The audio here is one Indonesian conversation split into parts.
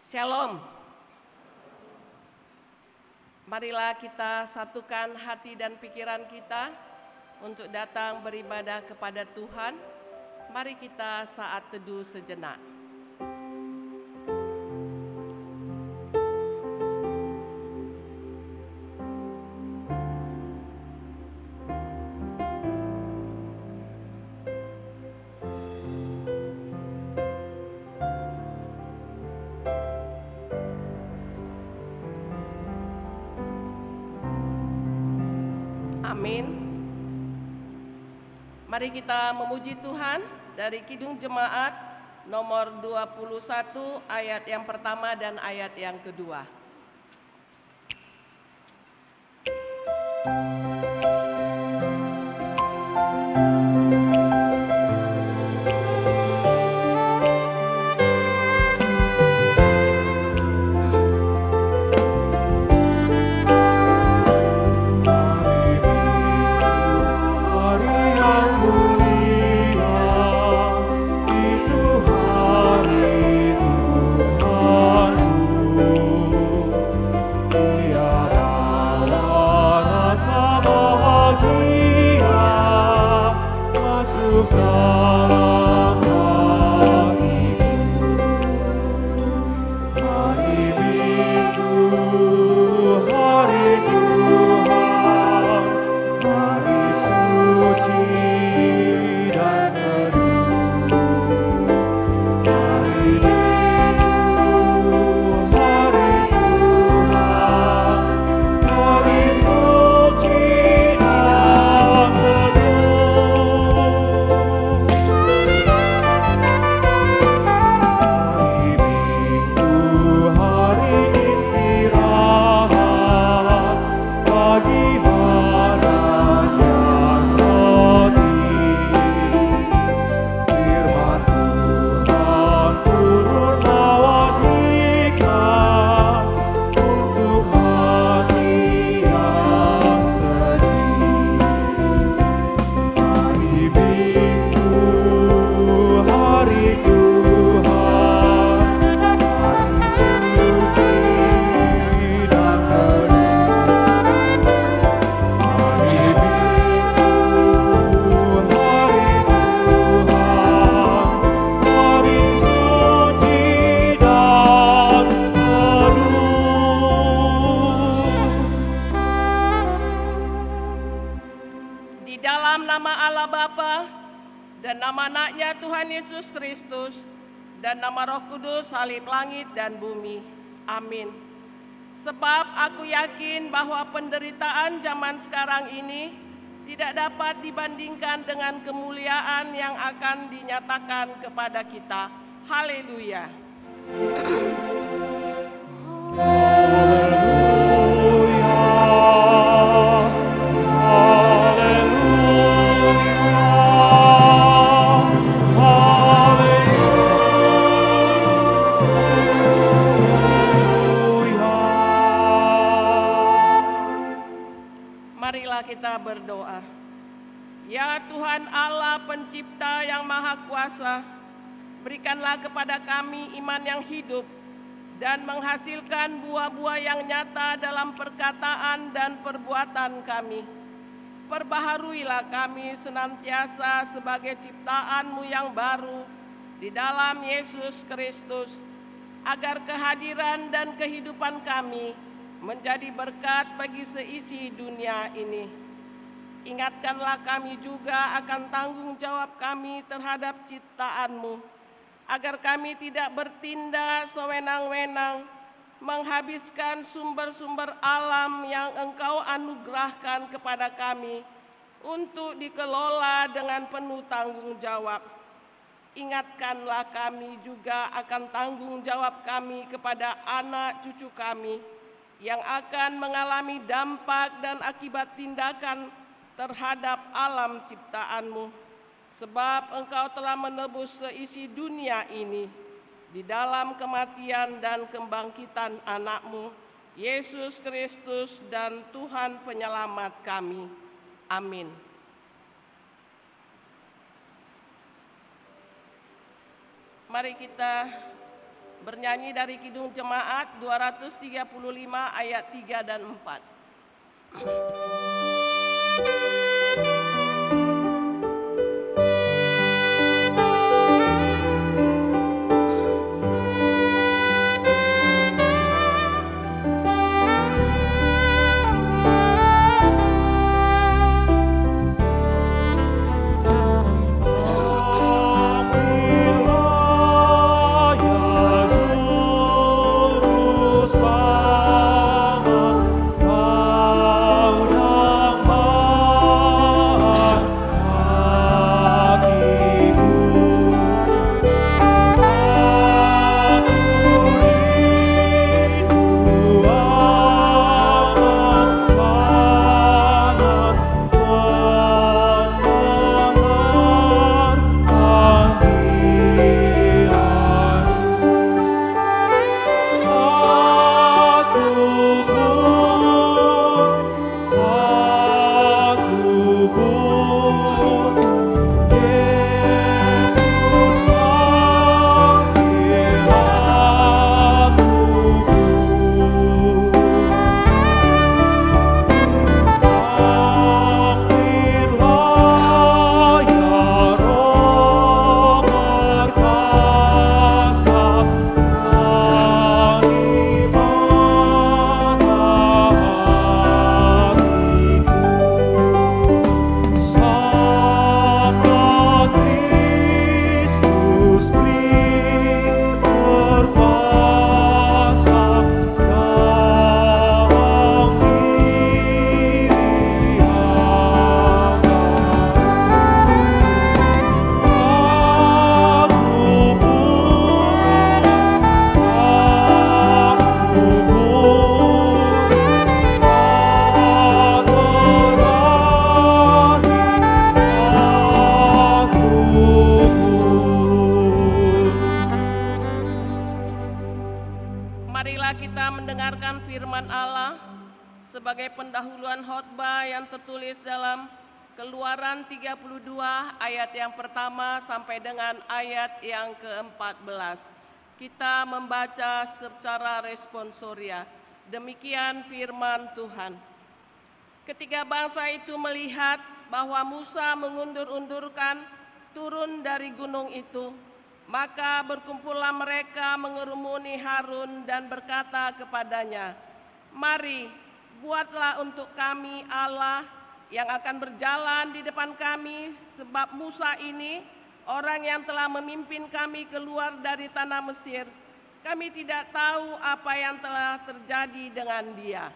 Shalom. Marilah kita satukan hati dan pikiran kita untuk datang beribadah kepada Tuhan. Mari kita saat teduh sejenak. Amin. Mari kita memuji Tuhan dari Kidung Jemaat nomor 21 ayat yang pertama dan ayat yang kedua. Dan nama Roh Kudus, salib langit dan bumi. Amin. Sebab aku yakin bahwa penderitaan zaman sekarang ini tidak dapat dibandingkan dengan kemuliaan yang akan dinyatakan kepada kita. Haleluya. Kita berdoa. Ya Tuhan Allah pencipta yang maha kuasa, berikanlah kepada kami iman yang hidup dan menghasilkan buah-buah yang nyata dalam perkataan dan perbuatan kami. Perbaharuilah kami senantiasa sebagai ciptaan-Mu yang baru di dalam Yesus Kristus, agar kehadiran dan kehidupan kami menjadi berkat bagi seisi dunia ini. Ingatkanlah kami juga akan tanggung jawab kami terhadap ciptaan-Mu, agar kami tidak bertindak sewenang-wenang, menghabiskan sumber-sumber alam yang Engkau anugerahkan kepada kami untuk dikelola dengan penuh tanggung jawab. Ingatkanlah kami juga akan tanggung jawab kami kepada anak cucu kami, yang akan mengalami dampak dan akibat tindakan terhadap alam ciptaan-Mu. Sebab Engkau telah menebus seisi dunia ini di dalam kematian dan kebangkitan anak-Mu, Yesus Kristus dan Tuhan penyelamat kami. Amin. Mari kita Bernyanyi dari Kidung Jemaat 235 ayat 3 dan 4. Marilah kita mendengarkan firman Allah sebagai pendahuluan khotbah yang tertulis dalam Keluaran 32 ayat yang pertama sampai dengan ayat yang ke-14. Kita membaca secara responsoria. Demikian firman Tuhan. Ketika bangsa itu melihat bahwa Musa mengundur-undurkan turun dari gunung itu, maka berkumpullah mereka mengerumuni Harun dan berkata kepadanya, "Mari, buatlah untuk kami Allah yang akan berjalan di depan kami, sebab Musa ini orang yang telah memimpin kami keluar dari tanah Mesir. Kami tidak tahu apa yang telah terjadi dengan dia."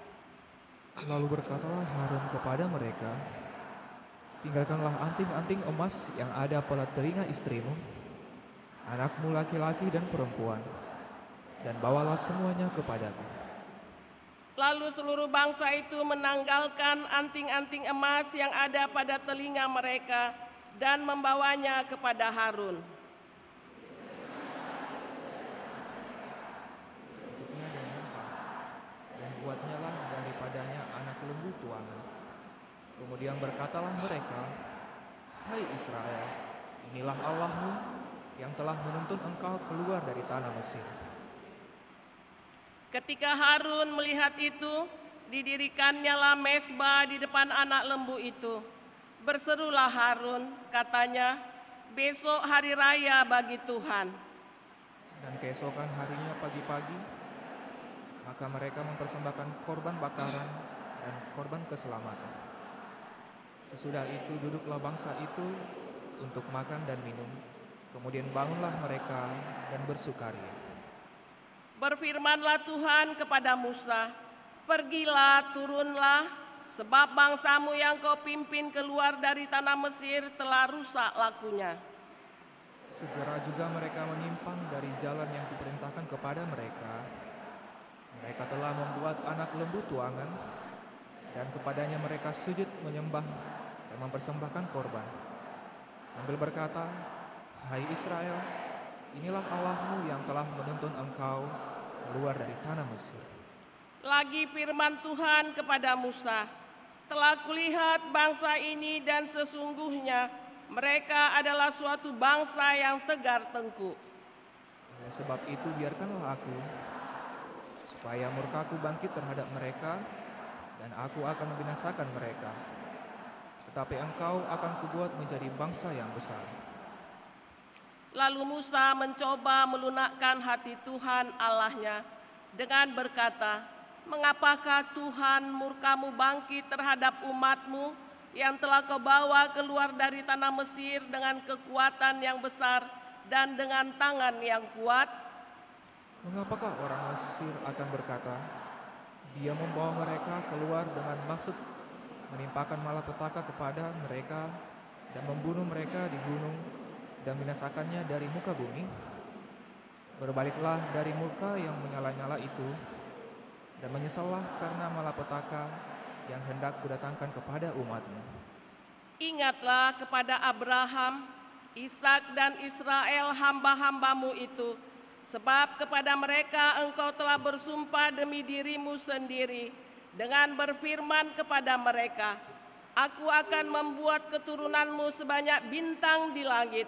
Lalu berkatalah Harun kepada mereka, "Tinggalkanlah anting-anting emas yang ada pada telinga istrimu, anakmu laki-laki dan perempuan, dan bawalah semuanya kepadaku." Lalu seluruh bangsa itu menanggalkan anting-anting emas yang ada pada telinga mereka dan membawanya kepada Harun. Tutupnya dengan dan buatnyalah daripadanya anak lembu tuangan. Kemudian berkatalah mereka, "Hai Israel, inilah Allahmu yang telah menuntun engkau keluar dari tanah Mesir." Ketika Harun melihat itu, didirikannya mezbah di depan anak lembu itu. Berserulah Harun, katanya, "Besok hari raya bagi Tuhan." Dan keesokan harinya pagi-pagi, maka mereka mempersembahkan korban bakaran dan korban keselamatan. Sesudah itu duduklah bangsa itu untuk makan dan minum. Kemudian bangunlah mereka dan bersukaria. Berfirmanlah Tuhan kepada Musa, "Pergilah, turunlah, sebab bangsamu yang kau pimpin keluar dari tanah Mesir telah rusak lakunya." Segera juga mereka menyimpang dari jalan yang kuperintahkan kepada mereka. Mereka telah membuat anak lembu tuangan, dan kepadanya mereka sujud menyembah dan mempersembahkan korban, sambil berkata, "Hai Israel, inilah Allahmu yang telah menuntun engkau keluar dari tanah Mesir." Lagi firman Tuhan kepada Musa, "Telah kulihat bangsa ini dan sesungguhnya mereka adalah suatu bangsa yang tegar tengkuk." Oleh sebab itu biarkanlah aku, supaya murkaku bangkit terhadap mereka, dan aku akan membinasakan mereka. Tetapi engkau akan kubuat menjadi bangsa yang besar. Lalu Musa mencoba melunakkan hati Tuhan Allahnya dengan berkata, "Mengapakah Tuhan murkamu bangkit terhadap umatmu yang telah kau bawa keluar dari tanah Mesir dengan kekuatan yang besar dan dengan tangan yang kuat?" Mengapakah orang Mesir akan berkata, Dia membawa mereka keluar dengan maksud menimpakan malapetaka kepada mereka dan membunuh mereka di gunung dan binasakannya dari muka bumi? Berbaliklah dari murka yang menyala-nyala itu dan menyesallah karena malapetaka yang hendak kudatangkan kepada umatmu. Ingatlah kepada Abraham, Ishak dan Israel hamba-hambamu itu, sebab kepada mereka engkau telah bersumpah demi dirimu sendiri dengan berfirman kepada mereka, "Aku akan membuat keturunanmu sebanyak bintang di langit,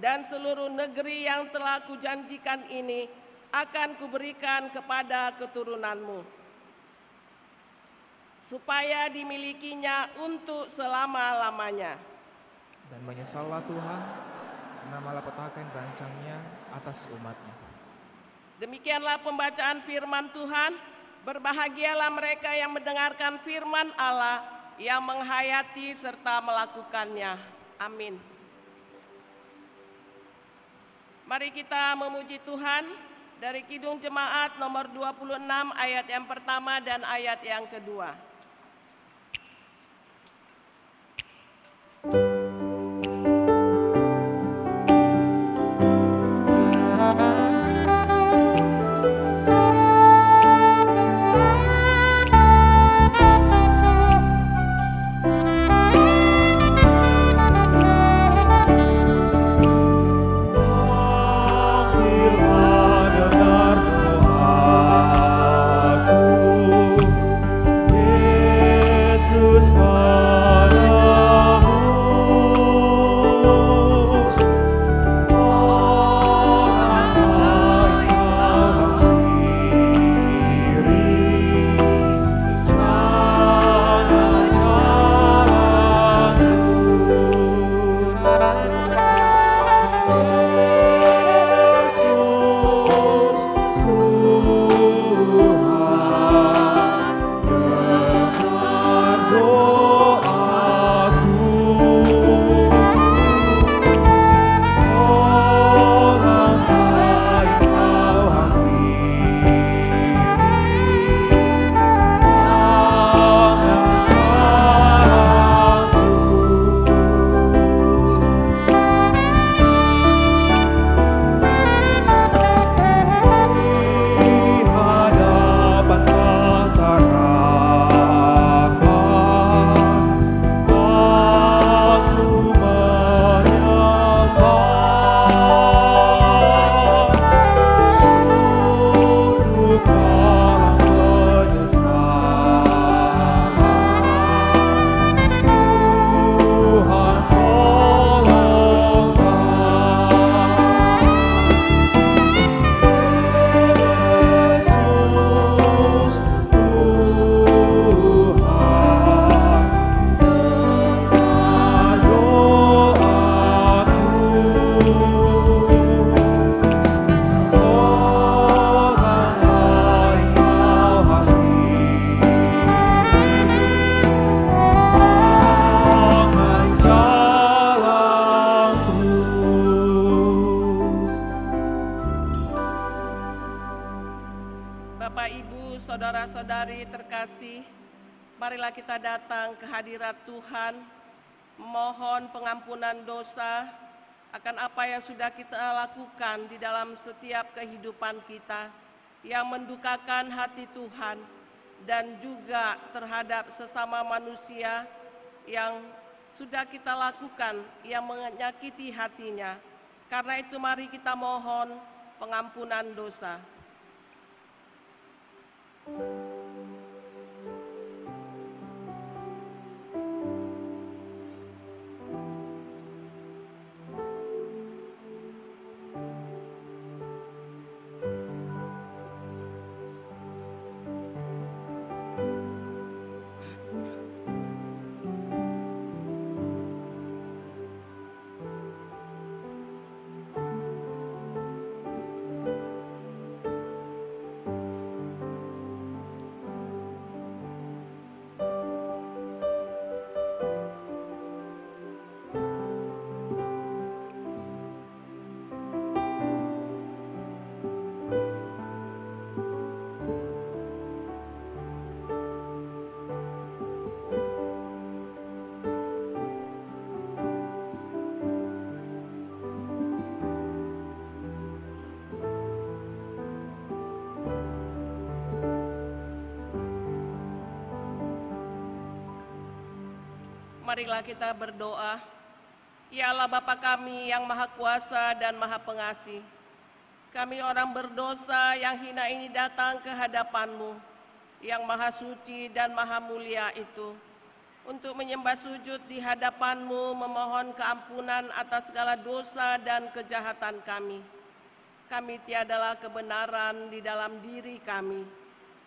dan seluruh negeri yang telah kujanjikan ini akan kuberikan kepada keturunanmu, supaya dimilikinya untuk selama-lamanya." Dan menyesallah Tuhan karena malapetaka yang dirancangnya atas umatnya. Demikianlah pembacaan firman Tuhan. Berbahagialah mereka yang mendengarkan firman Allah, yang menghayati serta melakukannya. Amin. Mari kita memuji Tuhan dari Kidung Jemaat nomor 26 ayat yang pertama dan ayat yang kedua. Saudara-saudari terkasih, marilah kita datang ke hadirat Tuhan, memohon pengampunan dosa akan apa yang sudah kita lakukan di dalam setiap kehidupan kita yang mendukakan hati Tuhan, dan juga terhadap sesama manusia yang sudah kita lakukan yang menyakiti hatinya. Karena itu mari kita mohon pengampunan dosa. Marilah kita berdoa. Ya Allah Bapa kami yang Maha Kuasa dan Maha Pengasih, kami orang berdosa yang hina ini datang ke hadapan-Mu yang Maha Suci dan Maha Mulia itu, untuk menyembah sujud di hadapan-Mu, memohon keampunan atas segala dosa dan kejahatan kami. Kami tiadalah kebenaran di dalam diri kami,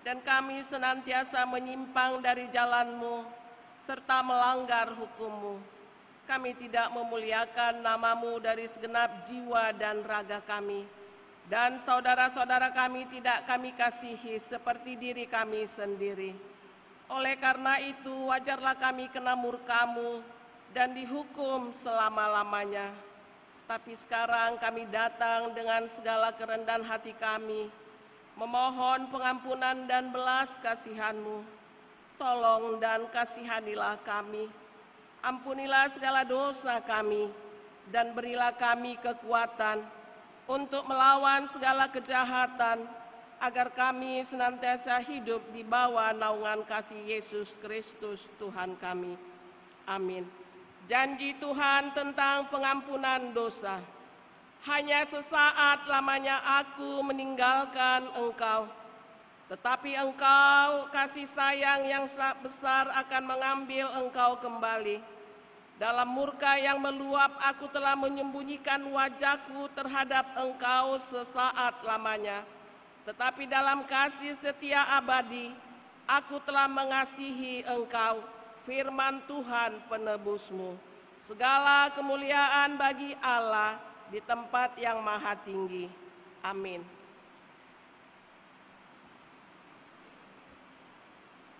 dan kami senantiasa menyimpang dari jalan-Mu, serta melanggar hukum-Mu. Kami tidak memuliakan nama-Mu dari segenap jiwa dan raga kami, dan saudara-saudara kami tidak kami kasihi seperti diri kami sendiri. Oleh karena itu, wajarlah kami kena murka-Mu dan dihukum selama-lamanya. Tapi sekarang kami datang dengan segala kerendahan hati kami, memohon pengampunan dan belas kasihan-Mu. Tolong dan kasihanilah kami, ampunilah segala dosa kami, dan berilah kami kekuatan untuk melawan segala kejahatan, agar kami senantiasa hidup di bawah naungan kasih Yesus Kristus Tuhan kami. Amin. Janji Tuhan tentang pengampunan dosa. Hanya sesaat lamanya aku meninggalkan engkau, tetapi engkau kasih sayang yang besar akan mengambil engkau kembali. Dalam murka yang meluap aku telah menyembunyikan wajahku terhadap engkau sesaat lamanya. Tetapi dalam kasih setia abadi aku telah mengasihi engkau, firman Tuhan penebusmu. Segala kemuliaan bagi Allah di tempat yang maha tinggi. Amin.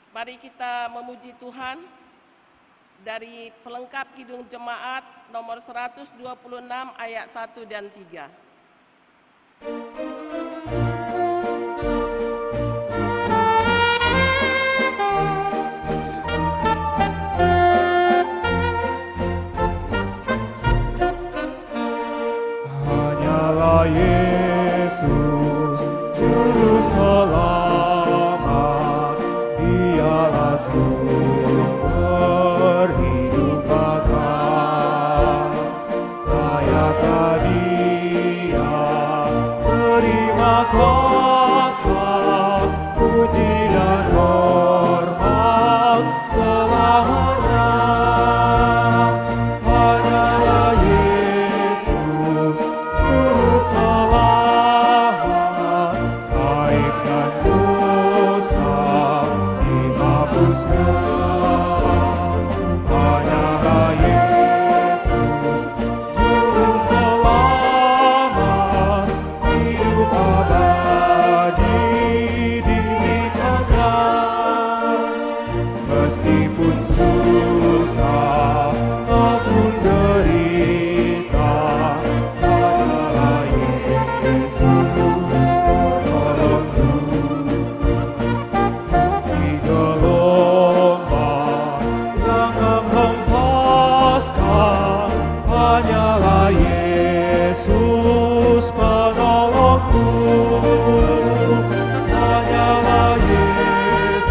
Mari kita memuji Tuhan dari pelengkap Kidung Jemaat nomor 126 ayat 1 dan 3. Hanyalah Yesus Juru Selamat, Dialah sumber hidup bakal. Layakkah Dia terima kuasa, puji dan hormat selamanya. Hanyalah Yesus Juru Selamat, aib dan dosa dihapuskan. Hanyalah Yesus Juru Selamat, hidup abadi diberikannya. Meskipun susah maupun derita, hanyalah Yesus menolongku. Meski gelombang yang menghempaskan, hanyalah Yesus penolongku. Hanyalah Yesus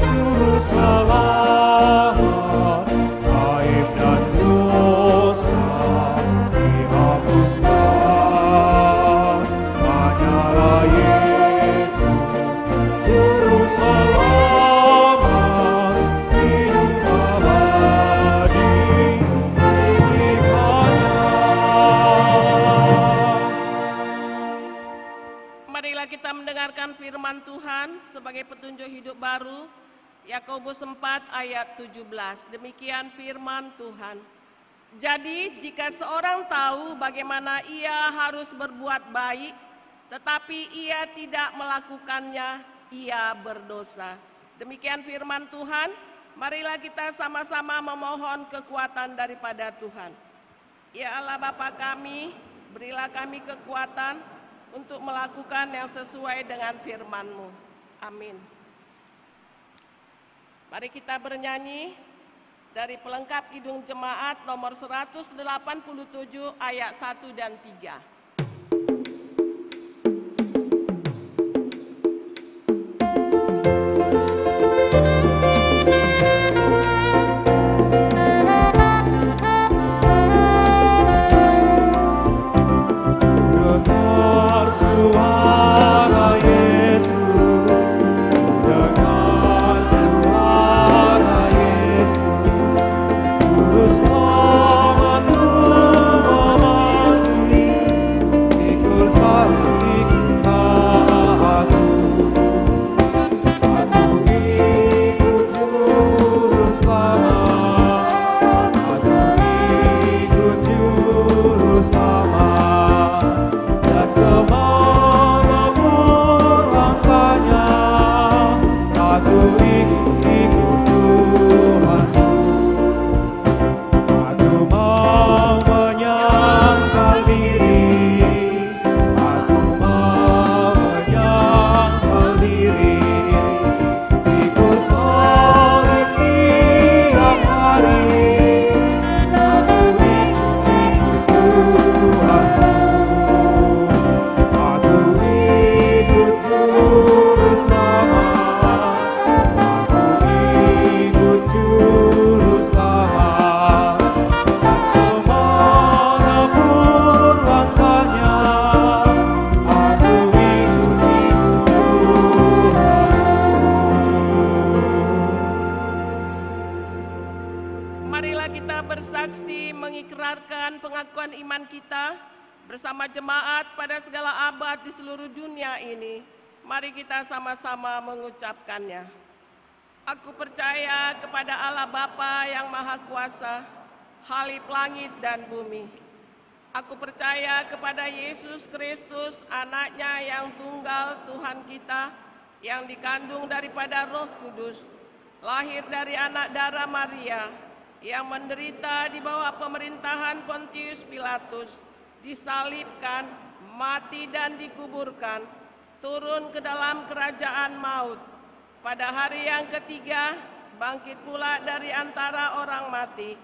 Juru Selamat, aib dan dosa dihapuskan. Hanyalah Yesus Juru Selamat, hidup abadi diberikannya. Marilah kita mendengarkan firman Tuhan sebagai petunjuk hidup baru. Yakobus 4 ayat 17. Demikian firman Tuhan. Jadi jika seorang tahu bagaimana ia harus berbuat baik, tetapi ia tidak melakukannya, ia berdosa. Demikian firman Tuhan. Marilah kita sama-sama memohon kekuatan daripada Tuhan. Ya Allah Bapa kami, berilah kami kekuatan untuk melakukan yang sesuai dengan firman-Mu. Amin. Mari kita bernyanyi dari pelengkap Kidung Jemaat nomor 187 ayat 1 dan 3. bersaksi mengikrarkan pengakuan iman kita bersama jemaat pada segala abad di seluruh dunia ini. Mari kita sama-sama mengucapkannya. Aku percaya kepada Allah Bapa yang Maha Kuasa, Khalif langit dan bumi. Aku percaya kepada Yesus Kristus, anaknya yang tunggal Tuhan kita, yang dikandung daripada Roh Kudus, lahir dari anak darah Maria, yang menderita di bawah pemerintahan Pontius Pilatus, disalibkan, mati dan dikuburkan, turun ke dalam kerajaan maut. Pada hari yang ketiga, bangkit pula dari antara orang mati,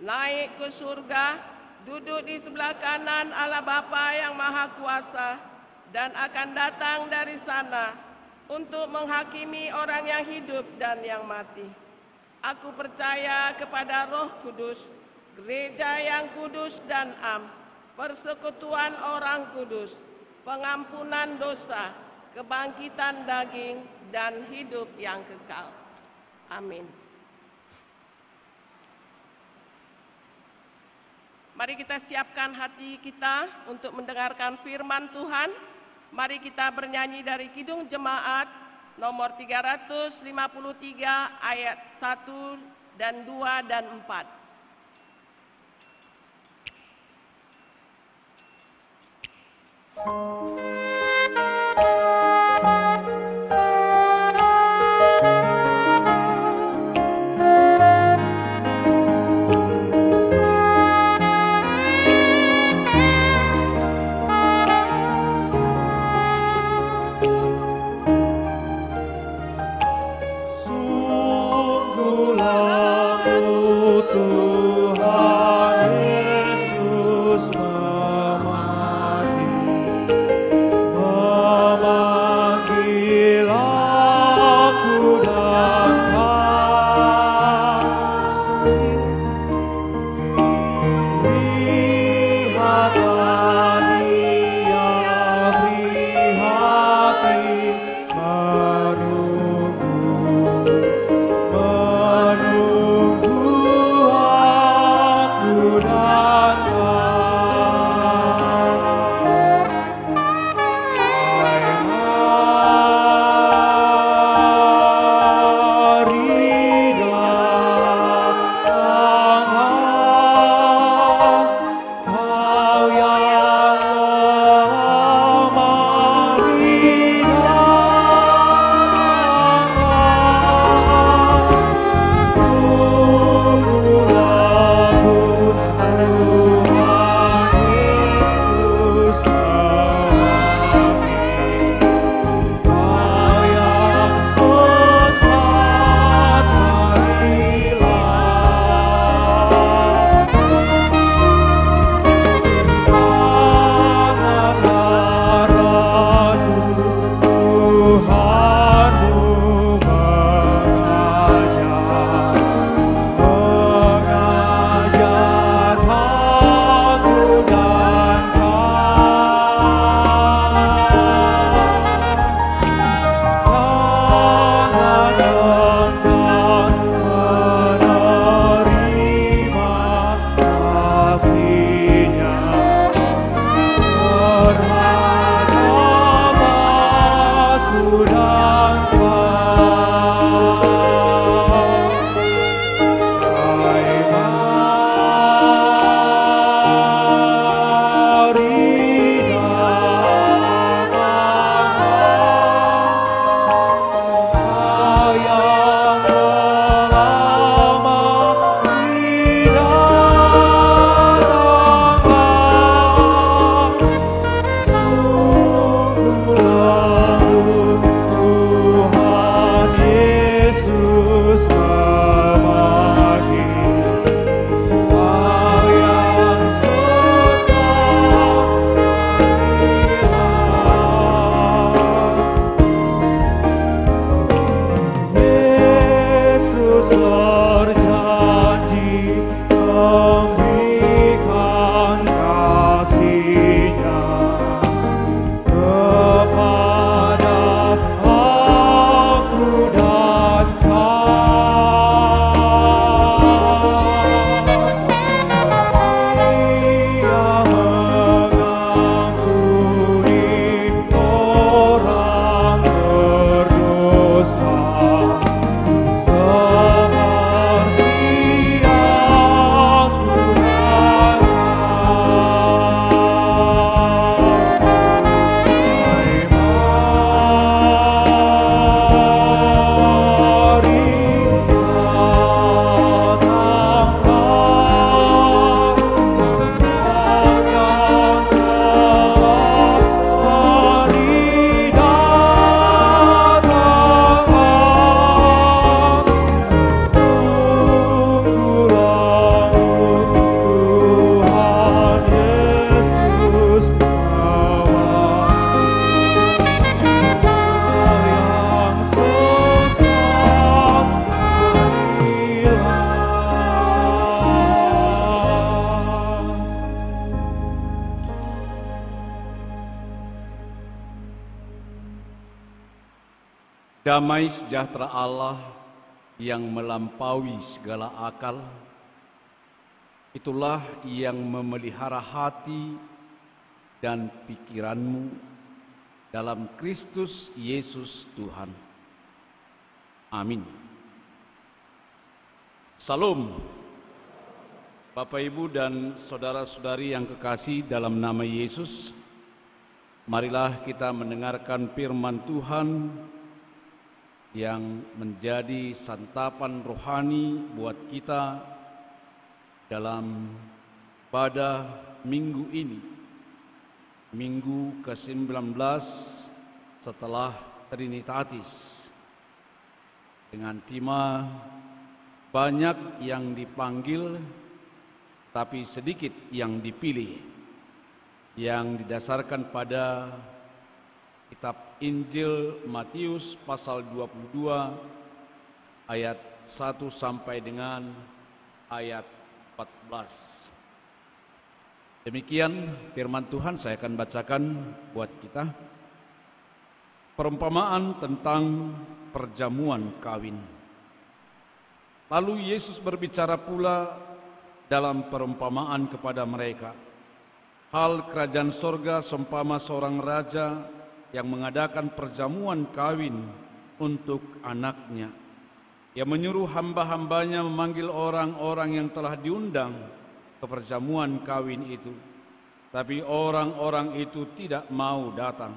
naik ke surga, duduk di sebelah kanan Allah Bapa yang Maha Kuasa, dan akan datang dari sana untuk menghakimi orang yang hidup dan yang mati. Aku percaya kepada Roh Kudus, gereja yang kudus dan am, persekutuan orang kudus, pengampunan dosa, kebangkitan daging, dan hidup yang kekal. Amin. Mari kita siapkan hati kita untuk mendengarkan firman Tuhan. Mari kita bernyanyi dari Kidung Jemaat nomor 353 ayat 1 dan 2 dan 4. Tuhan Yesus memati. Damai sejahtera Allah yang melampaui segala akal, itulah yang memelihara hati dan pikiranmu dalam Kristus Yesus Tuhan. Amin. Salam. Bapak, Ibu, dan saudara-saudari yang kekasih dalam nama Yesus, marilah kita mendengarkan firman Tuhan yang menjadi santapan rohani buat kita dalam pada minggu ini, minggu ke-19 setelah Trinitatis, dengan tema banyak yang dipanggil tapi sedikit yang dipilih, yang didasarkan pada kitab Injil Matius pasal 22 ayat 1 sampai dengan ayat 14. Demikian firman Tuhan, saya akan bacakan buat kita. Perumpamaan tentang perjamuan kawin. Lalu Yesus berbicara pula dalam perumpamaan kepada mereka. Hal kerajaan sorga seumpama seorang raja yang mengadakan perjamuan kawin untuk anaknya. Ia menyuruh hamba-hambanya memanggil orang-orang yang telah diundang ke perjamuan kawin itu. Tapi orang-orang itu tidak mau datang.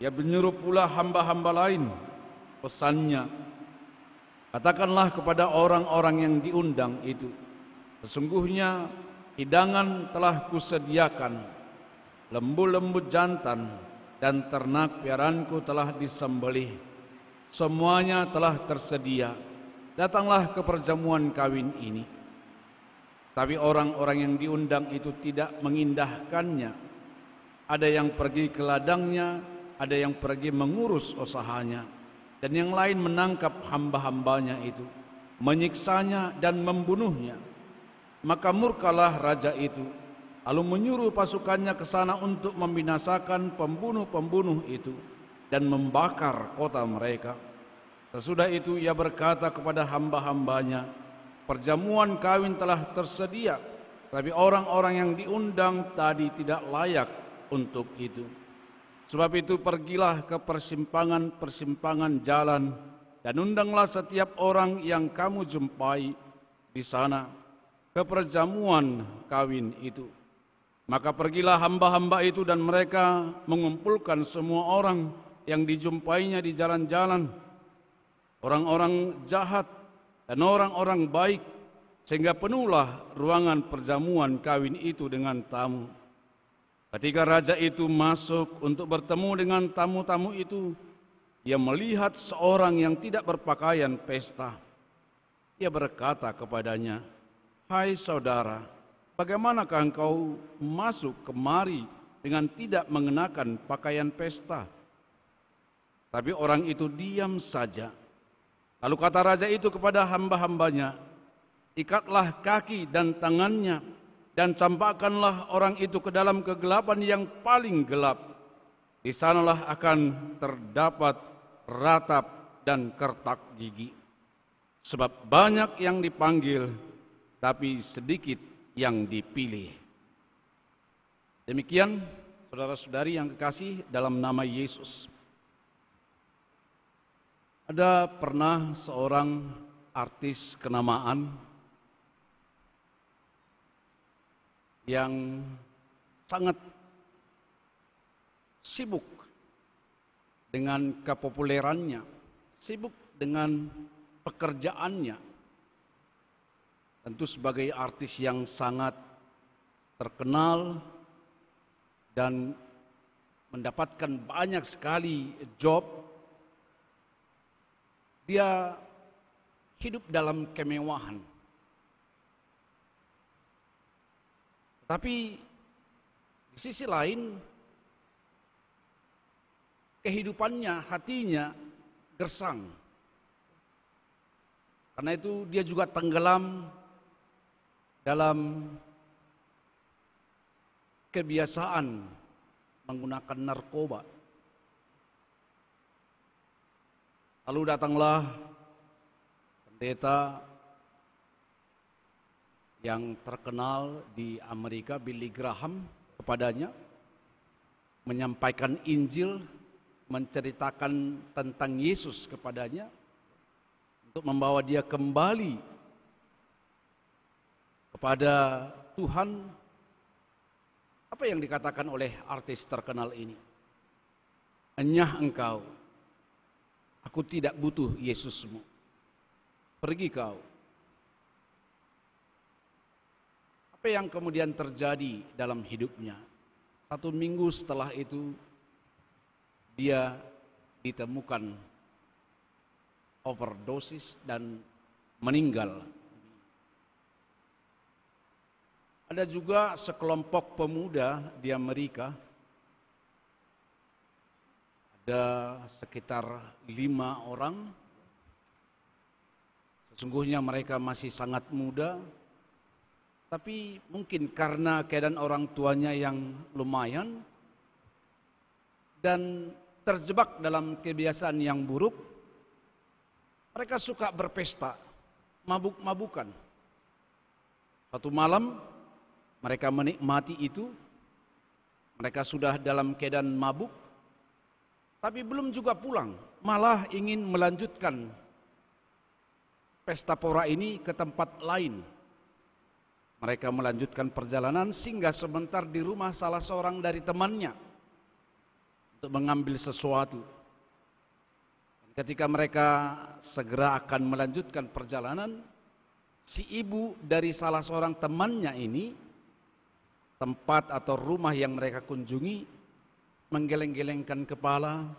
Ia menyuruh pula hamba-hamba lain, pesannya, katakanlah kepada orang-orang yang diundang itu, sesungguhnya hidangan telah kusediakan, lembu-lembu jantan dan ternak piaraanku telah disembelih, semuanya telah tersedia, datanglah ke perjamuan kawin ini. Tapi orang-orang yang diundang itu tidak mengindahkannya. Ada yang pergi ke ladangnya, ada yang pergi mengurus usahanya, dan yang lain menangkap hamba-hambanya itu, menyiksanya dan membunuhnya. Maka murkalah raja itu, lalu menyuruh pasukannya ke sana untuk membinasakan pembunuh-pembunuh itu dan membakar kota mereka. Sesudah itu ia berkata kepada hamba-hambanya, perjamuan kawin telah tersedia, tapi orang-orang yang diundang tadi tidak layak untuk itu. Sebab itu pergilah ke persimpangan-persimpangan jalan dan undanglah setiap orang yang kamu jumpai di sana ke perjamuan kawin itu. Maka pergilah hamba-hamba itu dan mereka mengumpulkan semua orang yang dijumpainya di jalan-jalan, orang-orang jahat dan orang-orang baik, sehingga penuhlah ruangan perjamuan kawin itu dengan tamu. Ketika raja itu masuk untuk bertemu dengan tamu-tamu itu, ia melihat seorang yang tidak berpakaian pesta. Ia berkata kepadanya, "Hai saudara, bagaimanakah engkau masuk kemari dengan tidak mengenakan pakaian pesta?" Tapi orang itu diam saja. Lalu kata raja itu kepada hamba-hambanya, "Ikatlah kaki dan tangannya dan campakkanlah orang itu ke dalam kegelapan yang paling gelap. Di sanalah akan terdapat ratap dan kertak gigi. Sebab banyak yang dipanggil, tapi sedikit yang dipilih." Demikian saudara-saudari yang kekasih dalam nama Yesus. Ada pernah seorang artis kenamaan yang sangat sibuk dengan kepopulerannya, sibuk dengan pekerjaannya. Tentu sebagai artis yang sangat terkenal dan mendapatkan banyak sekali job, dia hidup dalam kemewahan. Tapi di sisi lain, kehidupannya, hatinya gersang. Karena itu dia juga tenggelam dalam kebiasaan menggunakan narkoba. Lalu datanglah pendeta yang terkenal di Amerika, Billy Graham, kepadanya, menyampaikan Injil, menceritakan tentang Yesus kepadanya, untuk membawa dia kembali kepada Tuhan. Apa yang dikatakan oleh artis terkenal ini? Enyah engkau, aku tidak butuh Yesusmu, pergi kau. Apa yang kemudian terjadi dalam hidupnya? 1 minggu setelah itu dia ditemukan overdosis dan meninggal. Ada juga sekelompok pemuda di Amerika, ada sekitar 5 orang. Sesungguhnya mereka masih sangat muda, tapi mungkin karena keadaan orang tuanya yang lumayan dan terjebak dalam kebiasaan yang buruk, mereka suka berpesta, mabuk-mabukan. Suatu malam mereka menikmati itu, mereka sudah dalam keadaan mabuk, tapi belum juga pulang, malah ingin melanjutkan pesta pora ini ke tempat lain. Mereka melanjutkan perjalanan singgah sebentar di rumah salah seorang dari temannya untuk mengambil sesuatu. Ketika mereka segera akan melanjutkan perjalanan, si ibu dari salah seorang temannya ini, tempat atau rumah yang mereka kunjungi, menggeleng-gelengkan kepala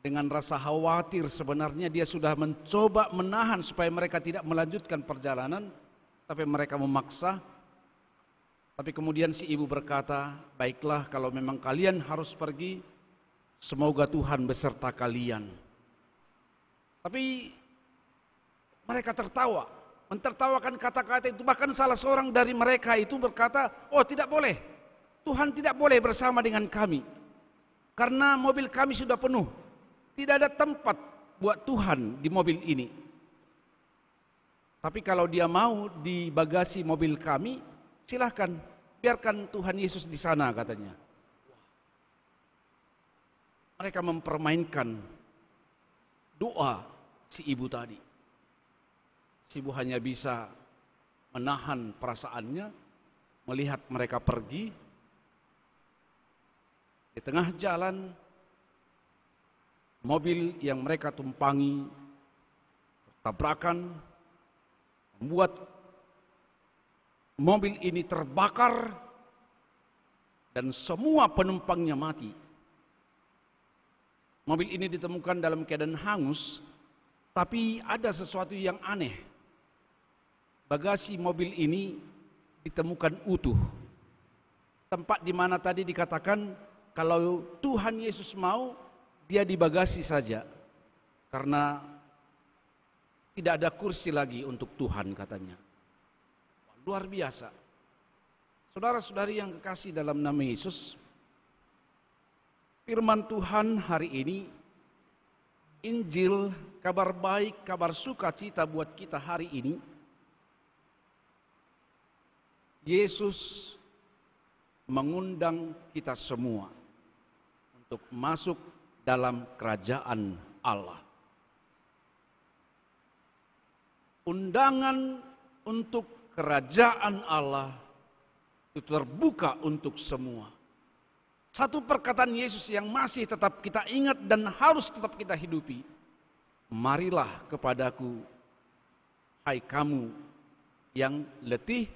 dengan rasa khawatir. Sebenarnya dia sudah mencoba menahan supaya mereka tidak melanjutkan perjalanan, tapi mereka memaksa. Tapi kemudian si ibu berkata, baiklah kalau memang kalian harus pergi, semoga Tuhan beserta kalian. Tapi mereka tertawa, mentertawakan kata-kata itu. Bahkan salah seorang dari mereka itu berkata, oh tidak boleh, Tuhan tidak boleh bersama dengan kami, karena mobil kami sudah penuh, tidak ada tempat buat Tuhan di mobil ini. Tapi kalau dia mau di bagasi mobil kami, silahkan, biarkan Tuhan Yesus di sana, katanya. Mereka mempermainkan doa si ibu tadi. Si ibu hanya bisa menahan perasaannya, melihat mereka pergi. Di tengah jalan, mobil yang mereka tumpangi tabrakan, membuat mobil ini terbakar dan semua penumpangnya mati. Mobil ini ditemukan dalam keadaan hangus, tapi ada sesuatu yang aneh. Bagasi mobil ini ditemukan utuh. Tempat di mana tadi dikatakan kalau Tuhan Yesus mau, dia di bagasi saja. Karena tidak ada kursi lagi untuk Tuhan, katanya. Luar biasa. Saudara-saudari yang kekasih dalam nama Yesus, firman Tuhan hari ini, Injil, kabar baik, kabar sukacita buat kita hari ini. Yesus mengundang kita semua untuk masuk dalam kerajaan Allah. Undangan untuk kerajaan Allah itu terbuka untuk semua. Satu perkataan Yesus yang masih tetap kita ingat dan harus tetap kita hidupi. Marilah kepadaku, hai kamu yang letih,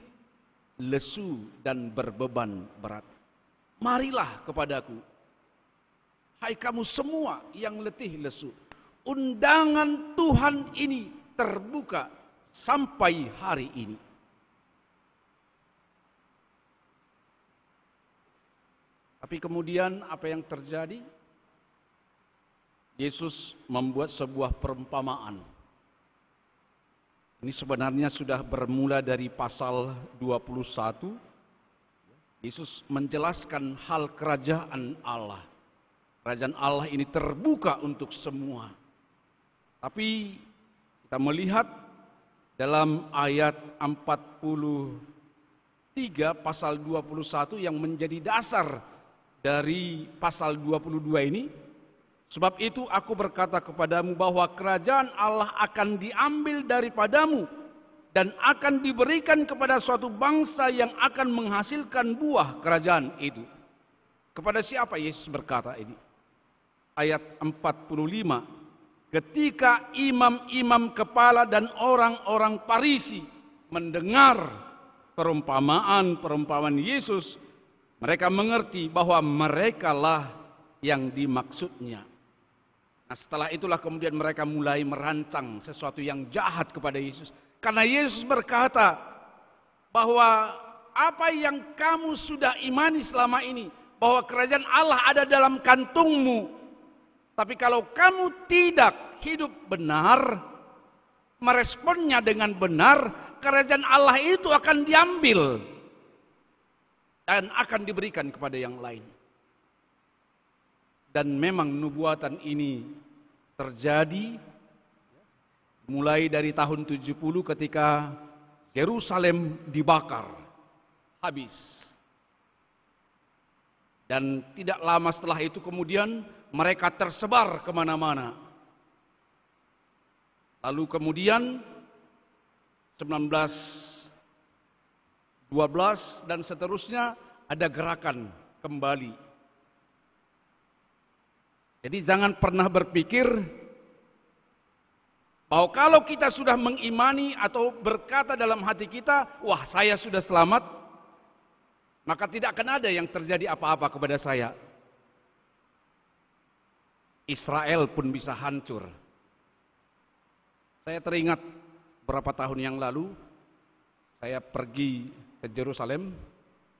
lesu dan berbeban berat. Marilah kepadaku, hai kamu semua yang letih, lesu. Undangan Tuhan ini terbuka sampai hari ini. Tapi kemudian apa yang terjadi? Yesus membuat sebuah perumpamaan. Ini sebenarnya sudah bermula dari pasal 21. Yesus menjelaskan hal kerajaan Allah. Kerajaan Allah ini terbuka untuk semua. Tapi kita melihat dalam ayat 43 pasal 21 yang menjadi dasar dari pasal 22 ini. Sebab itu aku berkata kepadamu bahwa kerajaan Allah akan diambil daripadamu dan akan diberikan kepada suatu bangsa yang akan menghasilkan buah kerajaan itu. Kepada siapa Yesus berkata ini? Ayat 45. Ketika imam-imam kepala dan orang-orang Farisi mendengar perumpamaan Yesus, mereka mengerti bahwa merekalah yang dimaksudnya. Nah, setelah itulah kemudian mereka mulai merancang sesuatu yang jahat kepada Yesus. Karena Yesus berkata bahwa apa yang kamu sudah imani selama ini, bahwa kerajaan Allah ada dalam kantungmu. Tapi kalau kamu tidak hidup benar, meresponnya dengan benar, kerajaan Allah itu akan diambil dan akan diberikan kepada yang lain. Dan memang nubuatan ini terjadi mulai dari tahun 70 ketika Yerusalem dibakar habis. Dan tidak lama setelah itu kemudian mereka tersebar kemana-mana. Lalu kemudian 1912 dan seterusnya ada gerakan kembali. Jadi jangan pernah berpikir bahwa kalau kita sudah mengimani atau berkata dalam hati kita, wah saya sudah selamat, maka tidak akan ada yang terjadi apa-apa kepada saya. Israel pun bisa hancur. Saya teringat beberapa tahun yang lalu, saya pergi ke Yerusalem,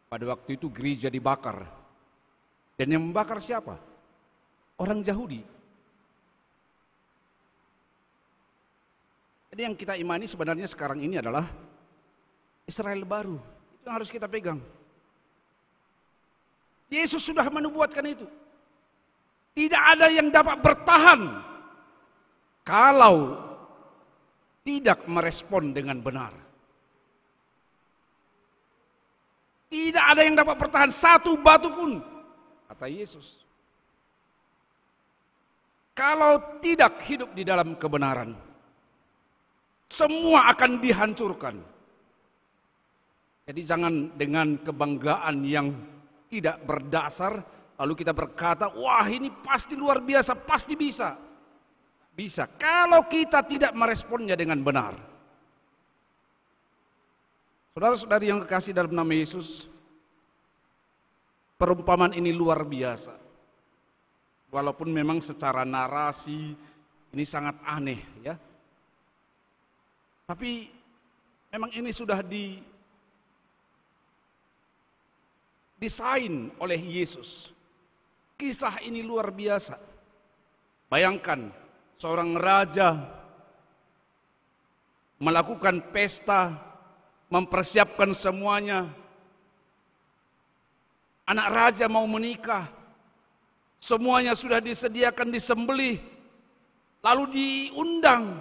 pada waktu itu gereja dibakar. Dan yang membakar siapa? Orang Yahudi. Jadi yang kita imani sebenarnya sekarang ini adalah Israel baru. Itu yang harus kita pegang. Yesus sudah menubuatkan itu. Tidak ada yang dapat bertahan kalau tidak merespon dengan benar. Tidak ada yang dapat bertahan satu batu pun, kata Yesus, kalau tidak hidup di dalam kebenaran. Semua akan dihancurkan. Jadi jangan dengan kebanggaan yang tidak berdasar lalu kita berkata, wah ini pasti luar biasa, pasti bisa. Bisa kalau kita tidak meresponnya dengan benar. Saudara-saudari yang kekasih dalam nama Yesus, perumpamaan ini luar biasa. Walaupun memang secara narasi ini sangat aneh ya. Tapi memang ini sudah didesain oleh Yesus. Kisah ini luar biasa. Bayangkan seorang raja melakukan pesta, mempersiapkan semuanya. Anak raja mau menikah, semuanya sudah disediakan, disembelih, lalu diundang,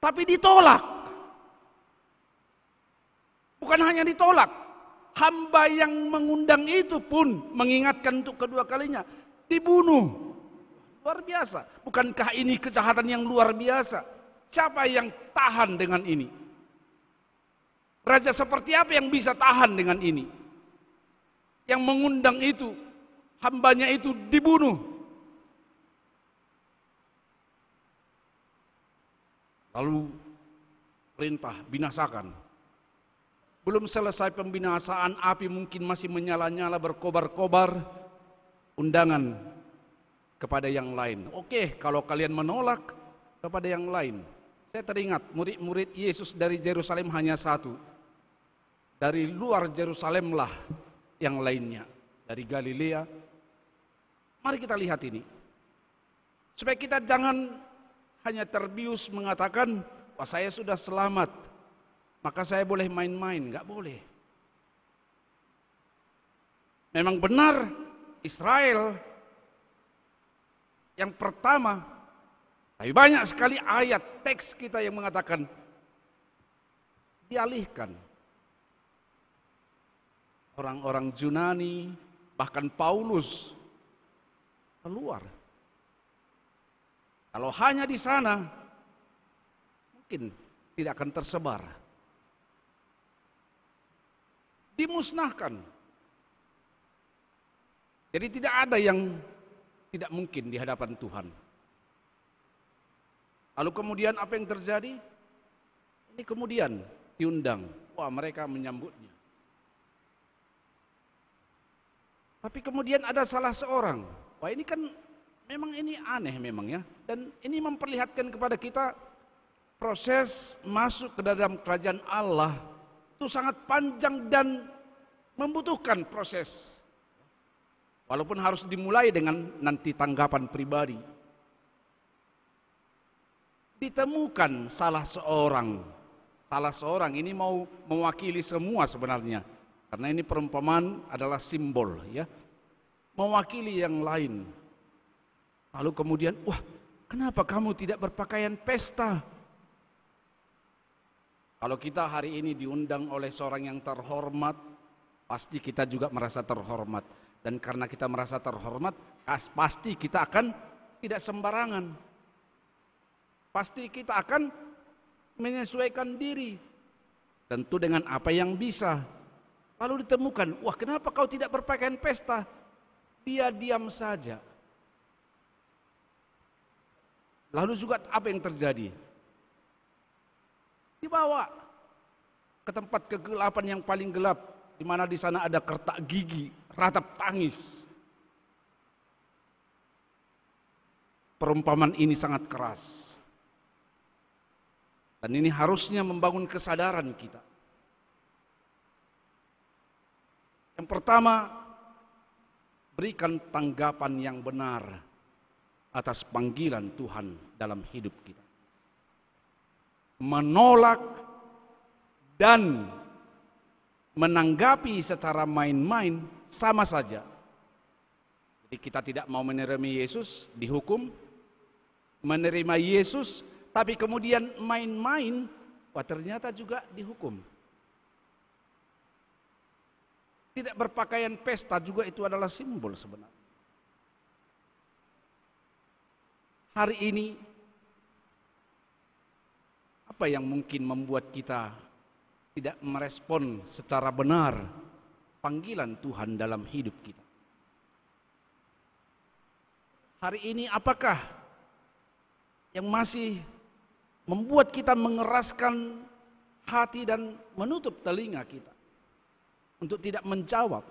tapi ditolak. Bukan hanya ditolak, hamba yang mengundang itu pun mengingatkan untuk kedua kalinya, dibunuh. Luar biasa. Bukankah ini kejahatan yang luar biasa? Siapa yang tahan dengan ini? Raja seperti apa yang bisa tahan dengan ini? Yang mengundang itu, hambanya itu dibunuh. Lalu perintah binasakan. Belum selesai pembinasaan, api mungkin masih menyala-nyala, berkobar-kobar. Undangan kepada yang lain. Oke, kalau kalian menolak, kepada yang lain. Saya teringat murid-murid Yesus dari Yerusalem hanya satu. Dari luar Yerusalem lah yang lainnya. Dari Galilea. Mari kita lihat ini. Supaya kita jangan hanya terbius mengatakan, wah saya sudah selamat, maka saya boleh main-main. Enggak boleh. Memang benar Israel yang pertama Tapi banyak sekali ayat teks kita yang mengatakan dialihkan. Orang-orang Yunani, bahkan Paulus keluar. Kalau hanya di sana, mungkin tidak akan tersebar. Dimusnahkan. Jadi tidak ada yang tidak mungkin di hadapan Tuhan. Lalu kemudian apa yang terjadi? Ini kemudian diundang. Wah, mereka menyambutnya. Tapi kemudian ada salah seorang. Wah, ini kan memang ini aneh memang ya. Dan ini memperlihatkan kepada kita proses masuk ke dalam kerajaan Allah itu sangat panjang dan membutuhkan proses. Walaupun harus dimulai dengan nanti tanggapan pribadi. Ditemukan salah seorang ini mau mewakili semua sebenarnya. Karena ini perumpamaan adalah simbol ya. Mewakili yang lain. Lalu kemudian, wah, kenapa kamu tidak berpakaian pesta? Kalau kita hari ini diundang oleh seorang yang terhormat, pasti kita juga merasa terhormat. Dan karena kita merasa terhormat, pasti kita akan tidak sembarangan. Pasti kita akan menyesuaikan diri. Tentu dengan apa yang bisa. Lalu ditemukan, wah, kenapa kau tidak berpakaian pesta? Dia diam saja. Lalu juga apa yang terjadi? Dibawa ke tempat kegelapan yang paling gelap, di mana di sana ada kertak gigi, ratap tangis. Perumpamaan ini sangat keras. Dan ini harusnya membangun kesadaran kita. Yang pertama, berikan tanggapan yang benar atas panggilan Tuhan dalam hidup kita. Menolak dan menanggapi secara main-main sama saja. Jadi kita tidak mau menerima Yesus, dihukum. Menerima Yesus, tapi kemudian main-main, wah, ternyata juga dihukum. Tidak berpakaian pesta juga itu adalah simbol sebenarnya. Hari ini, apa yang mungkin membuat kita tidak merespon secara benar panggilan Tuhan dalam hidup kita? Hari ini apakah yang masih membuat kita mengeraskan hati dan menutup telinga kita untuk tidak menjawab?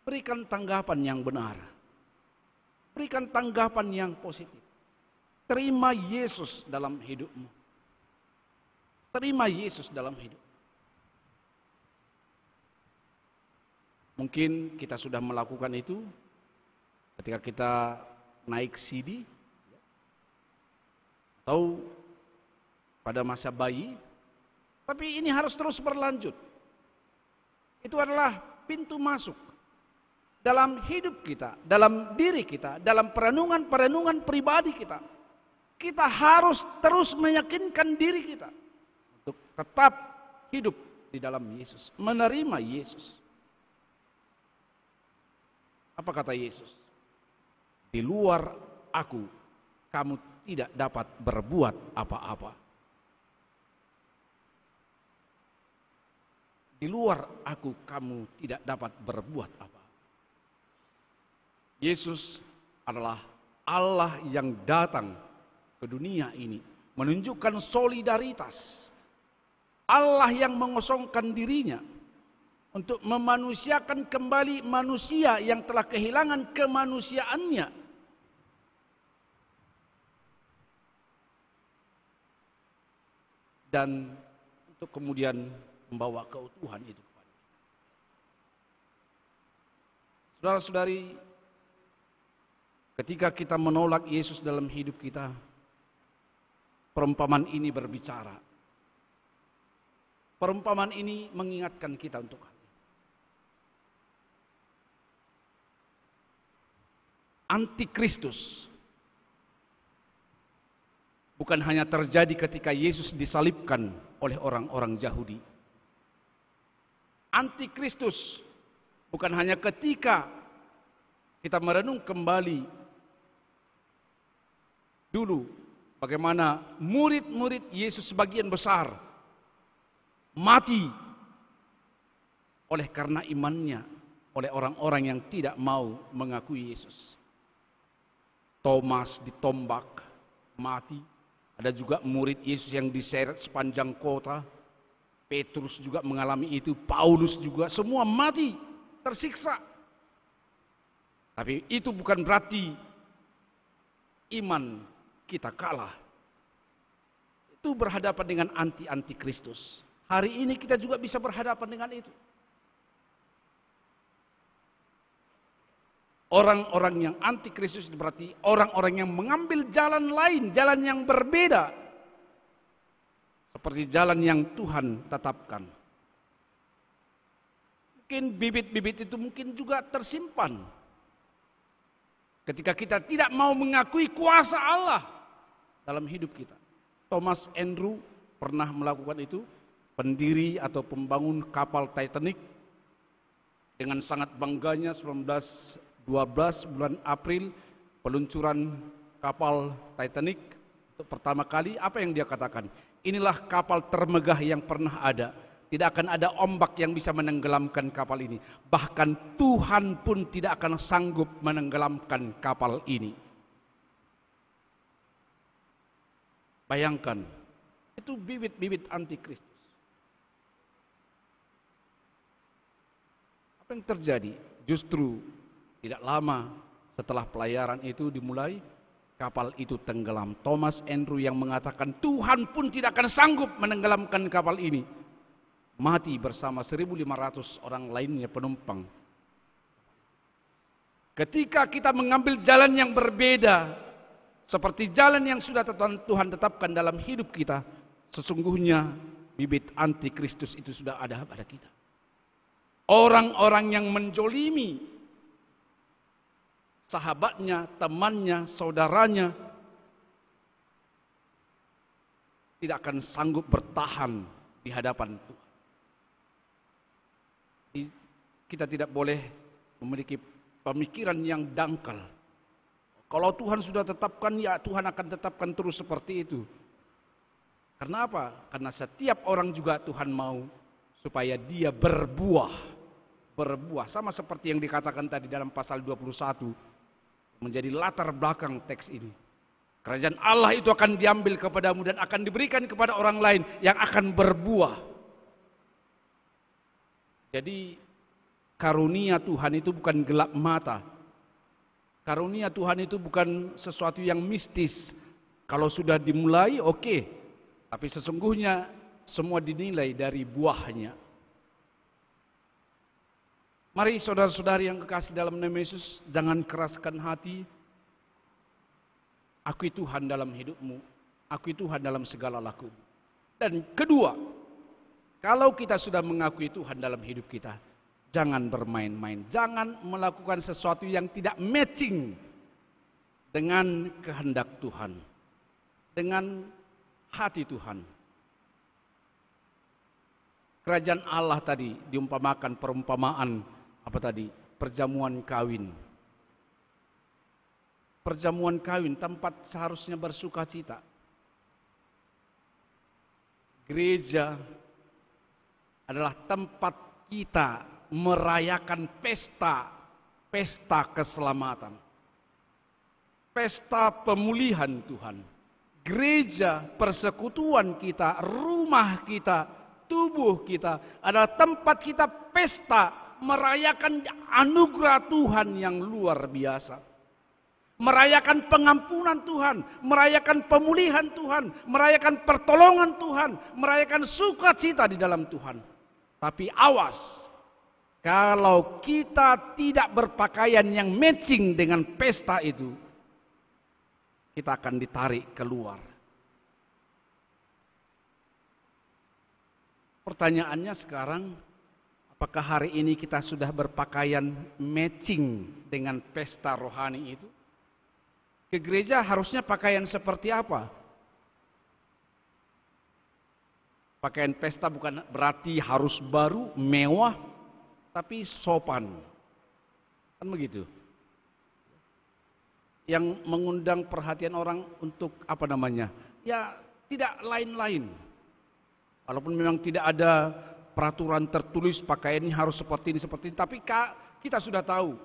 Berikan tanggapan yang benar. Berikan tanggapan yang positif. Terima Yesus dalam hidupmu. Terima Yesus dalam hidup. Mungkin kita sudah melakukan itu ketika kita naik CD atau pada masa bayi. Tapi ini harus terus berlanjut. Itu adalah pintu masuk dalam hidup kita, dalam diri kita, dalam perenungan-perenungan pribadi kita. Kita harus terus meyakinkan diri kita untuk tetap hidup di dalam Yesus, menerima Yesus. Apa kata Yesus? Di luar aku, kamu tidak dapat berbuat apa-apa. Di luar aku, kamu tidak dapat berbuat apa. Yesus adalah Allah yang datang ke dunia ini menunjukkan solidaritas. Allah yang mengosongkan dirinya untuk memanusiakan kembali manusia yang telah kehilangan kemanusiaannya. Dan untuk kemudian membawa keutuhan itu kepada kita. Saudara-saudari, ketika kita menolak Yesus dalam hidup kita, perumpamaan ini berbicara. Perumpamaan ini mengingatkan kita untuk hal ini. Antikristus bukan hanya terjadi ketika Yesus disalibkan oleh orang-orang Yahudi. Antikristus bukan hanya ketika kita merenung kembali dulu bagaimana murid-murid Yesus sebagian besar mati oleh karena imannya, oleh orang-orang yang tidak mau mengakui Yesus. Thomas ditombak, mati. Ada juga murid Yesus yang diseret sepanjang kota. Petrus juga mengalami itu, Paulus juga, semua mati, tersiksa. Tapi itu bukan berarti iman kita kalah. Itu berhadapan dengan anti-Kristus. Hari ini kita juga bisa berhadapan dengan itu. Orang-orang yang anti-Kristus berarti orang-orang yang mengambil jalan lain, jalan yang berbeda. Seperti jalan yang Tuhan tetapkan. Mungkin bibit-bibit itu mungkin juga tersimpan. Ketika kita tidak mau mengakui kuasa Allah dalam hidup kita. Thomas Andrew pernah melakukan itu. Pendiri atau pembangun kapal Titanic. Dengan sangat bangganya 1912 bulan April peluncuran kapal Titanic untuk pertama kali, apa yang dia katakan? Inilah kapal termegah yang pernah ada. Tidak akan ada ombak yang bisa menenggelamkan kapal ini. Bahkan Tuhan pun tidak akan sanggup menenggelamkan kapal ini. Bayangkan, itu bibit-bibit antikristus. Apa yang terjadi? Justru tidak lama setelah pelayaran itu dimulai, kapal itu tenggelam. Thomas Andrew yang mengatakan Tuhan pun tidak akan sanggup menenggelamkan kapal ini, mati bersama 1.500 orang lainnya penumpang. Ketika kita mengambil jalan yang berbeda, seperti jalan yang sudah Tuhan tetapkan dalam hidup kita, sesungguhnya bibit antikristus itu sudah ada pada kita. Orang-orang yang menjolimi sahabatnya, temannya, saudaranya tidak akan sanggup bertahan di hadapan Tuhan. Kita tidak boleh memiliki pemikiran yang dangkal. Kalau Tuhan sudah tetapkan, ya Tuhan akan tetapkan terus seperti itu. Karena apa? Karena setiap orang juga Tuhan mau supaya dia berbuah. Berbuah, sama seperti yang dikatakan tadi dalam pasal 21. Menjadi latar belakang teks ini. Kerajaan Allah itu akan diambil kepadamu dan akan diberikan kepada orang lain yang akan berbuah. Jadi karunia Tuhan itu bukan gelap mata. Karunia Tuhan itu bukan sesuatu yang mistis. Kalau sudah dimulai oke. Tapi sesungguhnya semua dinilai dari buahnya. Mari saudara-saudari yang kekasih dalam nama Yesus, jangan keraskan hati. Akui Tuhan dalam hidupmu, akui Tuhan dalam segala laku. Dan kedua, kalau kita sudah mengakui Tuhan dalam hidup kita, jangan bermain-main, jangan melakukan sesuatu yang tidak matching dengan kehendak Tuhan, dengan hati Tuhan. Kerajaan Allah tadi diumpamakan perumpamaan apa tadi? Perjamuan kawin. Perjamuan kawin, tempat seharusnya bersuka cita. Gereja adalah tempat kita merayakan pesta keselamatan. Pesta pemulihan Tuhan. Gereja, persekutuan kita, rumah kita, tubuh kita adalah tempat kita pesta merayakan anugerah Tuhan yang luar biasa. Merayakan pengampunan Tuhan, merayakan pemulihan Tuhan, merayakan pertolongan Tuhan, merayakan sukacita di dalam Tuhan. Tapi awas, kalau kita tidak berpakaian yang matching dengan pesta itu, kita akan ditarik keluar. Pertanyaannya sekarang, apakah hari ini kita sudah berpakaian matching dengan pesta rohani itu? Ke gereja harusnya pakaian seperti apa? Pakaian pesta bukan berarti harus baru, mewah, tapi sopan. Kan begitu. Yang mengundang perhatian orang untuk apa namanya? Ya tidak lain-lain. Walaupun memang tidak ada peraturan tertulis pakaiannya harus seperti ini, tapi kita sudah tahu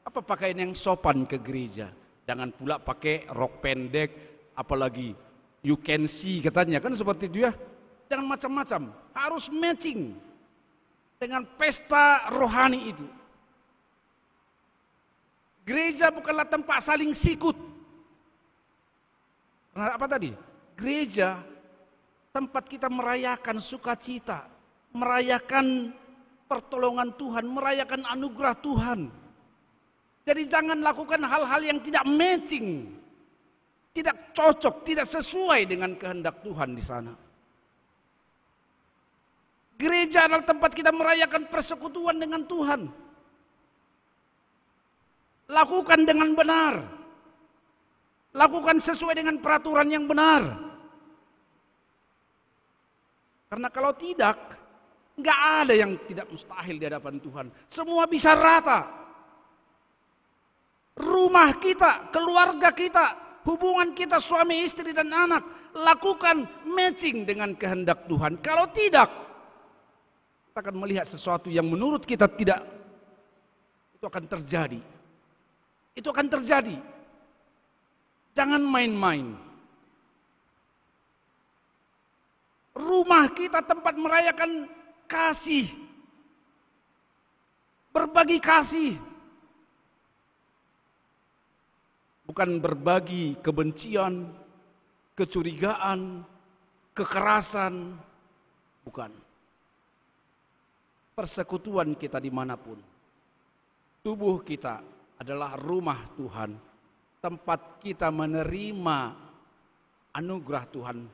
apa pakaian yang sopan ke gereja. Jangan pula pakai rok pendek, apalagi you can see katanya, kan seperti itu ya. Jangan macam-macam, harus matching dengan pesta rohani itu. Gereja bukanlah tempat saling sikut. Karena apa tadi? Gereja tempat kita merayakan sukacita, merayakan pertolongan Tuhan, merayakan anugerah Tuhan. Jadi jangan lakukan hal-hal yang tidak matching, tidak cocok, tidak sesuai dengan kehendak Tuhan di sana. Gereja adalah tempat kita merayakan persekutuan dengan Tuhan. Lakukan dengan benar. Lakukan sesuai dengan peraturan yang benar. Karena kalau tidak, nggak ada yang tidak mustahil di hadapan Tuhan. Semua bisa rata. Rumah kita, keluarga kita, hubungan kita suami istri dan anak, lakukan matching dengan kehendak Tuhan. Kalau tidak, kita akan melihat sesuatu yang menurut kita tidak, itu akan terjadi. Itu akan terjadi. Jangan main-main. Rumah kita tempat merayakan kasih. Berbagi kasih. Bukan berbagi kebencian, kecurigaan, kekerasan. Bukan. Persekutuan kita dimanapun. Tubuh kita adalah rumah Tuhan, tempat kita menerima anugerah Tuhan.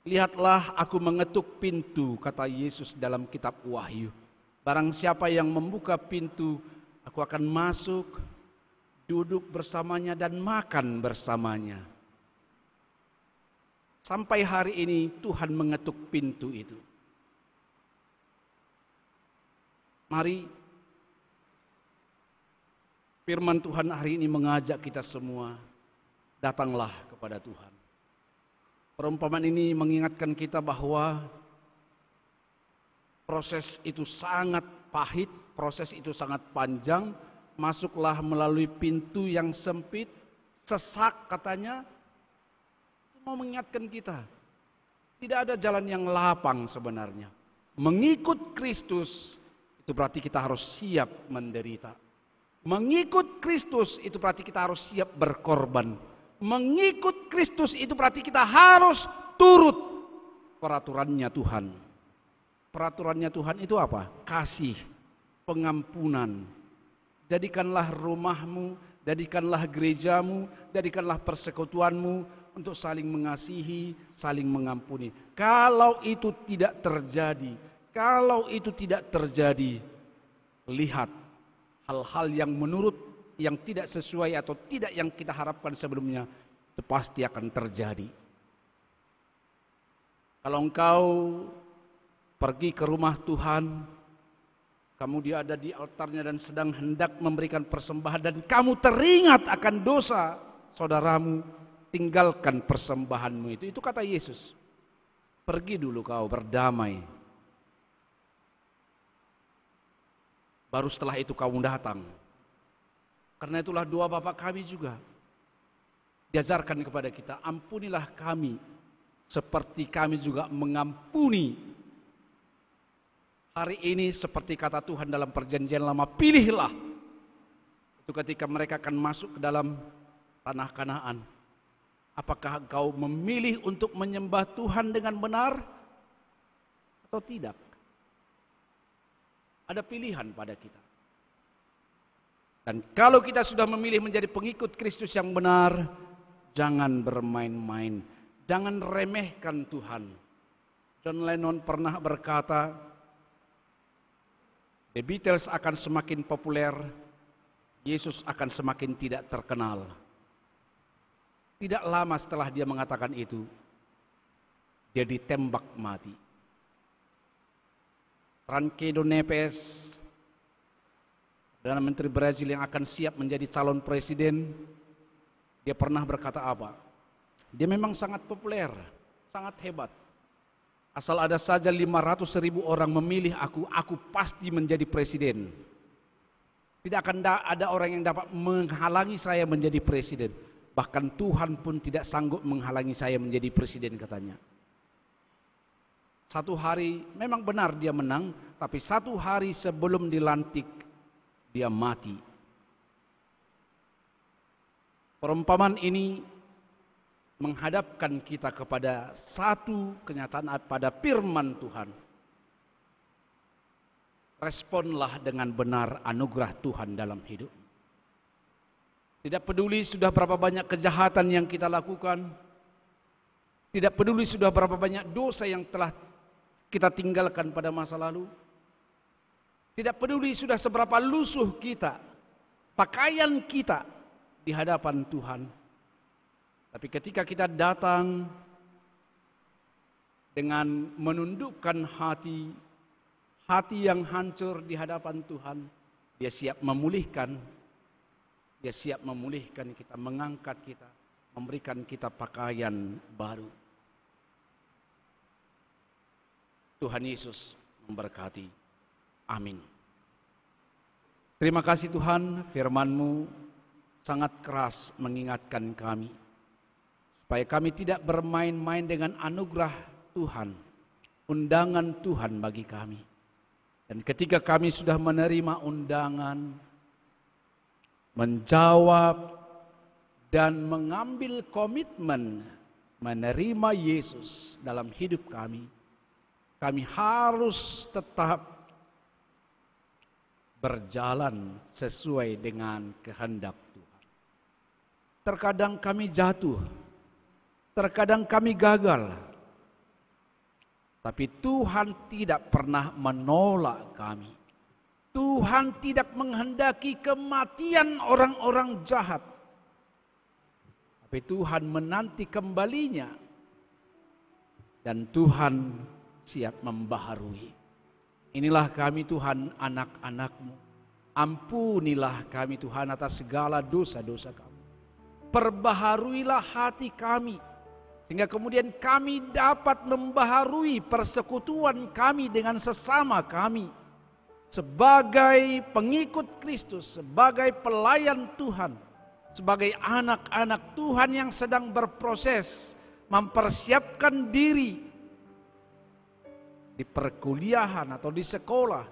Lihatlah aku mengetuk pintu, kata Yesus dalam kitab Wahyu. Barang siapa yang membuka pintu, aku akan masuk, duduk bersamanya dan makan bersamanya. Sampai hari ini Tuhan mengetuk pintu itu. Mari firman Tuhan hari ini mengajak kita semua, datanglah kepada Tuhan. Perumpamaan ini mengingatkan kita bahwa proses itu sangat pahit, proses itu sangat panjang. Masuklah melalui pintu yang sempit, sesak katanya. Itu mau mengingatkan kita, tidak ada jalan yang lapang sebenarnya. Mengikut Kristus itu berarti kita harus siap menderita. Mengikut Kristus itu berarti kita harus siap berkorban. Mengikut Kristus itu berarti kita harus turut peraturannya Tuhan. Peraturannya Tuhan itu apa? Kasih, pengampunan. Jadikanlah rumahmu, jadikanlah gerejamu, jadikanlah persekutuanmu untuk saling mengasihi, saling mengampuni. Kalau itu tidak terjadi, lihat hal-hal yang menurut yang tidak sesuai atau tidak yang kita harapkan sebelumnya, itu pasti akan terjadi. Kalau engkau pergi ke rumah Tuhan, kamu dia ada di altarnya dan sedang hendak memberikan persembahan, dan kamu teringat akan dosa saudaramu, tinggalkan persembahanmu itu. Itu kata Yesus. Pergi dulu kau berdamai. Baru setelah itu kamu datang. Karena itulah doa Bapa kami juga diajarkan kepada kita, ampunilah kami seperti kami juga mengampuni. Hari ini seperti kata Tuhan dalam perjanjian lama, pilihlah. Itu ketika mereka akan masuk ke dalam tanah Kanaan. Apakah engkau memilih untuk menyembah Tuhan dengan benar atau tidak? Ada pilihan pada kita. Dan kalau kita sudah memilih menjadi pengikut Kristus yang benar, jangan bermain-main, jangan remehkan Tuhan. John Lennon pernah berkata, The Beatles akan semakin populer, Yesus akan semakin tidak terkenal. Tidak lama setelah dia mengatakan itu, dia ditembak mati. Tancredo Neves, Perdana Menteri Brazil yang akan siap menjadi calon presiden, dia pernah berkata apa? Dia memang sangat populer, sangat hebat. Asal ada saja 500.000 orang memilih aku pasti menjadi presiden. Tidak akan ada orang yang dapat menghalangi saya menjadi presiden. Bahkan Tuhan pun tidak sanggup menghalangi saya menjadi presiden, katanya. Satu hari memang benar dia menang, tapi satu hari sebelum dilantik dia mati. Perumpamaan ini menghadapkan kita kepada satu kenyataan, pada firman Tuhan. Responlah dengan benar anugerah Tuhan dalam hidup. Tidak peduli sudah berapa banyak kejahatan yang kita lakukan, tidak peduli sudah berapa banyak dosa yang telah kita tinggalkan pada masa lalu, tidak peduli sudah seberapa lusuh kita, pakaian kita di hadapan Tuhan. Tapi ketika kita datang dengan menundukkan hati yang hancur di hadapan Tuhan, dia siap memulihkan. Dia siap memulihkan kita, mengangkat kita, memberikan kita pakaian baru. Tuhan Yesus memberkati. Amin. Terima kasih Tuhan, firman-Mu sangat keras mengingatkan kami, supaya kami tidak bermain-main dengan anugerah Tuhan, undangan Tuhan bagi kami. Dan ketika kami sudah menerima undangan, menjawab dan mengambil komitmen menerima Yesus dalam hidup kami, kami harus tetap berjalan sesuai dengan kehendak Tuhan. Terkadang kami jatuh, terkadang kami gagal, tapi Tuhan tidak pernah menolak kami. Tuhan tidak menghendaki kematian orang-orang jahat, tapi Tuhan menanti kembalinya, dan Tuhan siap membaharui. Inilah kami Tuhan, anak-anak-Mu. Ampunilah kami Tuhan atas segala dosa-dosa kami. Perbaharuilah hati kami, sehingga kemudian kami dapat membaharui persekutuan kami dengan sesama kami. Sebagai pengikut Kristus, sebagai pelayan Tuhan, sebagai anak-anak Tuhan yang sedang berproses mempersiapkan diri di perkuliahan atau di sekolah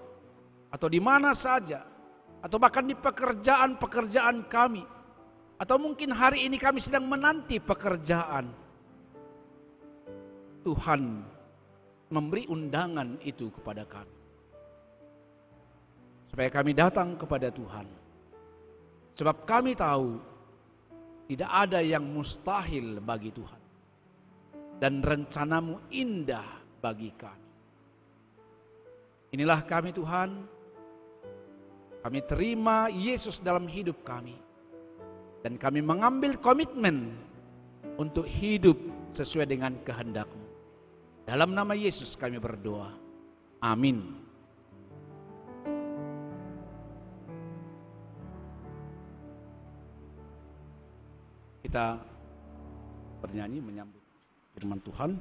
atau di mana saja, atau bahkan di pekerjaan-pekerjaan kami, atau mungkin hari ini kami sedang menanti pekerjaan. Tuhan memberi undangan itu kepada kami, supaya kami datang kepada Tuhan. Sebab kami tahu tidak ada yang mustahil bagi Tuhan, dan rencana-Mu indah bagi kami. Inilah kami Tuhan, kami terima Yesus dalam hidup kami, dan kami mengambil komitmen untuk hidup sesuai dengan kehendak-Mu. Dalam nama Yesus kami berdoa. Amin. Kita bernyanyi menyambut firman Tuhan.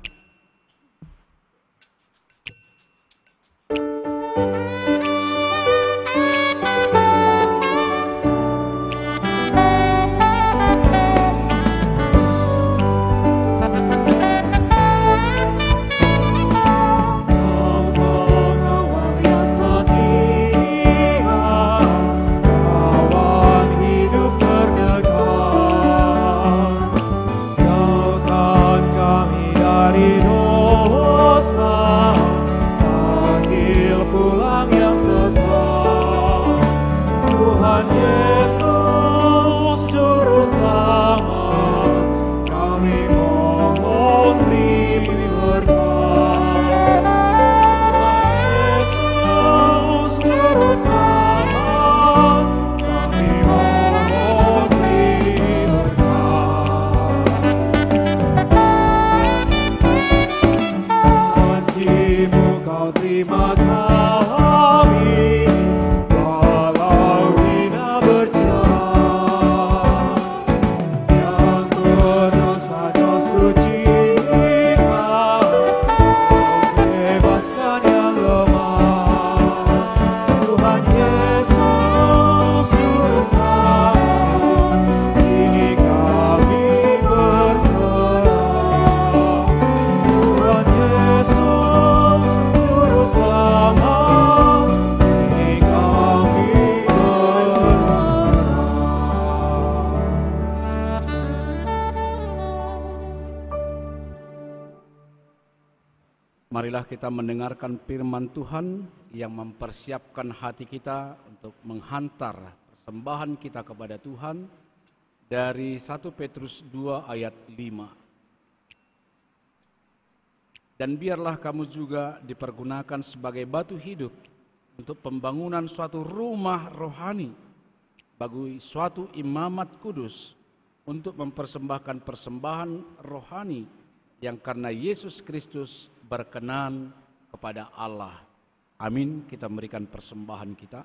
Jauhkan kami dari Marilah kita mendengarkan firman Tuhan yang mempersiapkan hati kita untuk menghantar persembahan kita kepada Tuhan dari 1 Petrus 2 ayat 5. Dan biarlah kamu juga dipergunakan sebagai batu hidup untuk pembangunan suatu rumah rohani bagi suatu imamat kudus untuk mempersembahkan persembahan rohani yang karena Yesus Kristus berkenan kepada Allah. Amin. Kita memberikan persembahan kita.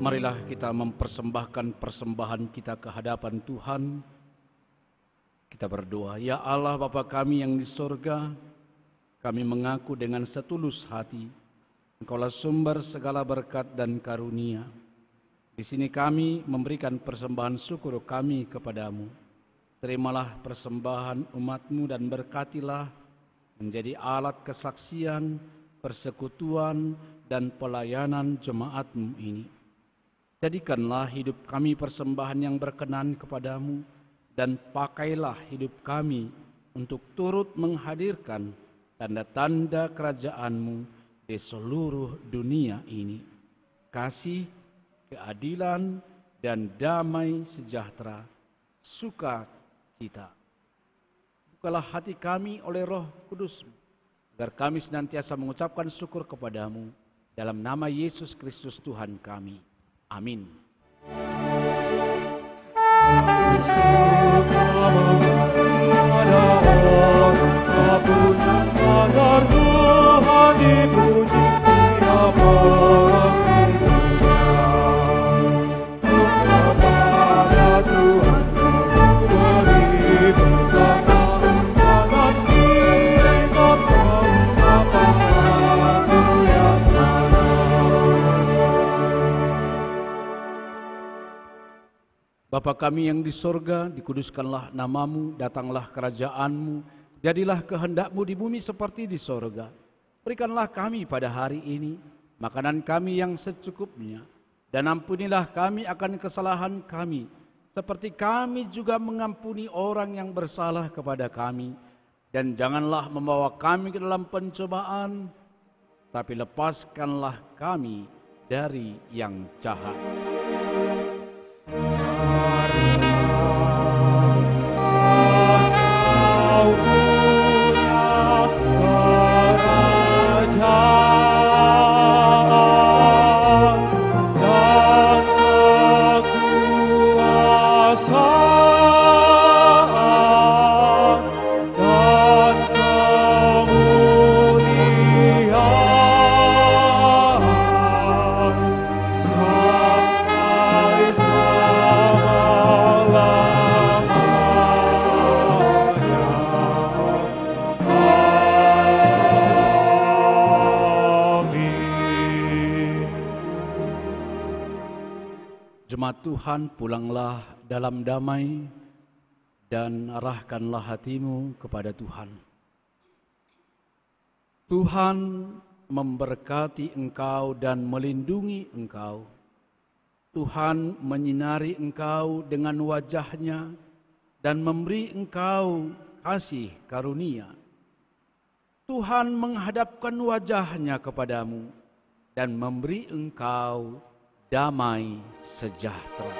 Marilah kita mempersembahkan persembahan kita ke hadapan Tuhan. Kita berdoa, ya Allah Bapa kami yang di sorga, kami mengaku dengan setulus hati, Engkaulah sumber segala berkat dan karunia. Di sini kami memberikan persembahan syukur kami kepadamu. Terimalah persembahan umat-Mu dan berkatilah menjadi alat kesaksian, persekutuan, dan pelayanan jemaat-Mu ini. Jadikanlah hidup kami persembahan yang berkenan kepadamu, dan pakailah hidup kami untuk turut menghadirkan tanda-tanda kerajaan-Mu di seluruh dunia ini. Kasih, keadilan, dan damai sejahtera, sukacita. Bukalah hati kami oleh Roh Kudus-Mu, agar kami senantiasa mengucapkan syukur kepadamu, dalam nama Yesus Kristus Tuhan kami. Amin. Bapa kami yang di sorga, dikuduskanlah namamu, datanglah kerajaan-Mu, jadilah kehendak-Mu di bumi seperti di sorga. Berikanlah kami pada hari ini makanan kami yang secukupnya, dan ampunilah kami akan kesalahan kami, seperti kami juga mengampuni orang yang bersalah kepada kami. Dan janganlah membawa kami ke dalam pencobaan, tapi lepaskanlah kami dari yang jahat. Jemaat Tuhan, pulanglah dalam damai dan arahkanlah hatimu kepada Tuhan. Tuhan memberkati engkau dan melindungi engkau. Tuhan menyinari engkau dengan wajah-Nya dan memberi engkau kasih karunia. Tuhan menghadapkan wajah-Nya kepadamu dan memberi engkau damai sejahtera.